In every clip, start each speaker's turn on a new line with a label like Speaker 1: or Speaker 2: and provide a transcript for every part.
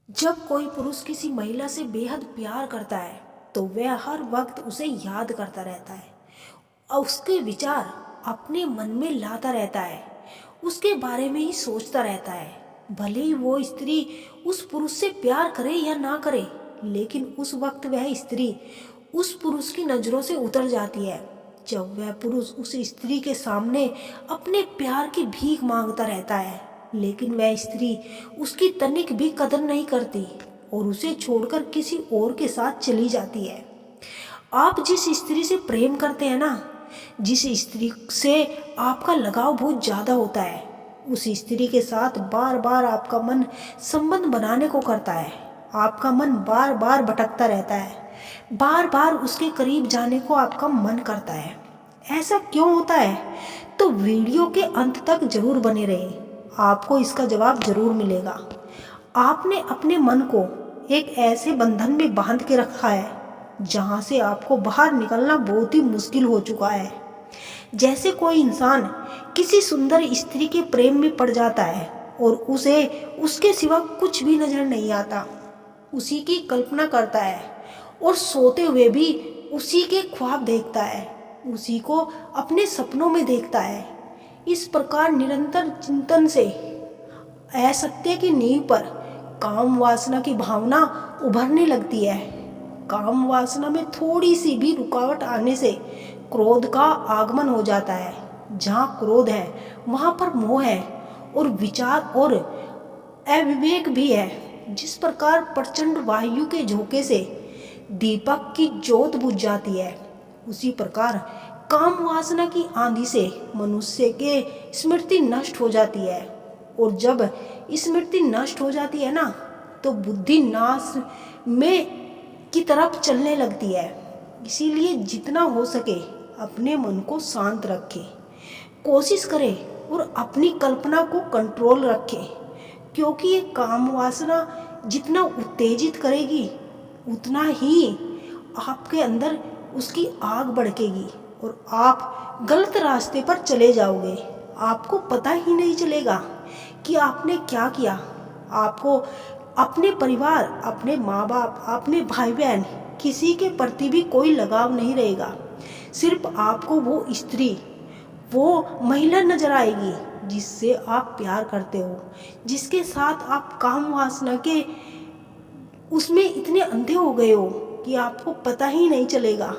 Speaker 1: जब कोई पुरुष किसी महिला से बेहद प्यार करता है तो वह हर वक्त उसे याद करता रहता है और उसके विचार अपने मन में लाता रहता है, उसके बारे में ही सोचता रहता है। भले ही वो स्त्री उस पुरुष से प्यार करे या ना करे, लेकिन उस वक्त वह स्त्री उस पुरुष की नज़रों से उतर जाती है जब वह पुरुष उस स्त्री के सामने अपने प्यार की भीख मांगता रहता है। लेकिन वह स्त्री उसकी तनिक भी कदर नहीं करती और उसे छोड़कर किसी और के साथ चली जाती है। आप जिस स्त्री से प्रेम करते हैं ना, जिस स्त्री से आपका लगाव बहुत ज़्यादा होता है, उस स्त्री के साथ बार बार आपका मन संबंध बनाने को करता है। आपका मन बार बार भटकता रहता है, बार बार उसके करीब जाने को आपका मन करता है। ऐसा क्यों होता है? तो वीडियो के अंत तक जरूर बने रहिए, आपको इसका जवाब जरूर मिलेगा। आपने अपने मन को एक ऐसे बंधन में बांध के रखा है जहां से आपको बाहर निकलना बहुत ही मुश्किल हो चुका है। जैसे कोई इंसान किसी सुंदर स्त्री के प्रेम में पड़ जाता है और उसे उसके सिवा कुछ भी नजर नहीं आता, उसी की कल्पना करता है और सोते हुए भी उसी के ख्वाब देखता है, उसी को अपने सपनों में देखता है। इस प्रकार निरंतर चिंतन से असत्य की नींव पर काम वासना की भावना उभरने लगती है। काम वासना में थोड़ी सी भी रुकावट आने से क्रोध का आगमन हो जाता है। जहाँ क्रोध है वहाँ पर मोह है और विचार और अविवेक भी है। जिस प्रकार प्रचंड वायु के झोंके से दीपक की ज्योत बुझ जाती है, उसी प्रकार काम वासना की आंधी से मनुष्य के स्मृति नष्ट हो जाती है। और जब स्मृति नष्ट हो जाती है ना, तो बुद्धि नाश में की तरफ चलने लगती है। इसीलिए जितना हो सके अपने मन को शांत रखें, कोशिश करें और अपनी कल्पना को कंट्रोल रखें, क्योंकि ये काम वासना जितना उत्तेजित करेगी उतना ही आपके अंदर उसकी आग भड़केगी और आप गलत रास्ते पर चले जाओगे। आपको पता ही नहीं चलेगा कि आपने क्या किया। आपको अपने परिवार, अपने माँ बाप, अपने भाई बहन, किसी के प्रति भी कोई लगाव नहीं रहेगा। सिर्फ आपको वो स्त्री, वो महिला नजर आएगी जिससे आप प्यार करते हो, जिसके साथ आप काम वासना के उसमें इतने अंधे हो गए हो कि आपको पता ही नहीं चलेगा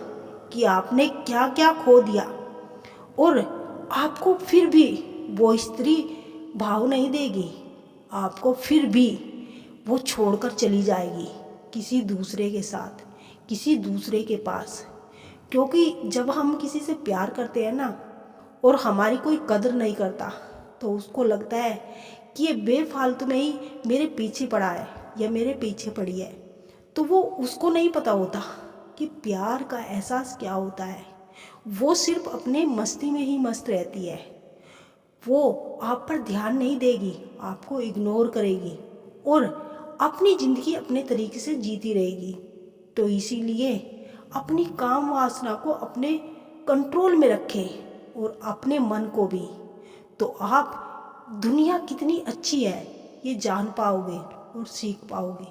Speaker 1: कि आपने क्या क्या खो दिया। और आपको फिर भी वो स्त्री भाव नहीं देगी, आपको फिर भी वो छोड़कर चली जाएगी किसी दूसरे के साथ, किसी दूसरे के पास। क्योंकि जब हम किसी से प्यार करते हैं ना और हमारी कोई कदर नहीं करता, तो उसको लगता है कि ये बेफालतू में ही मेरे पीछे पड़ा है या मेरे पीछे पड़ी है। तो वो उसको नहीं पता होता कि प्यार का एहसास क्या होता है। वो सिर्फ अपने मस्ती में ही मस्त रहती है। वो आप पर ध्यान नहीं देगी, आपको इग्नोर करेगी और अपनी ज़िंदगी अपने तरीके से जीती रहेगी। तो इसीलिए अपनी काम वासना को अपने कंट्रोल में रखें और अपने मन को भी। तो आप दुनिया कितनी अच्छी है ये जान पाओगे और सीख पाओगे।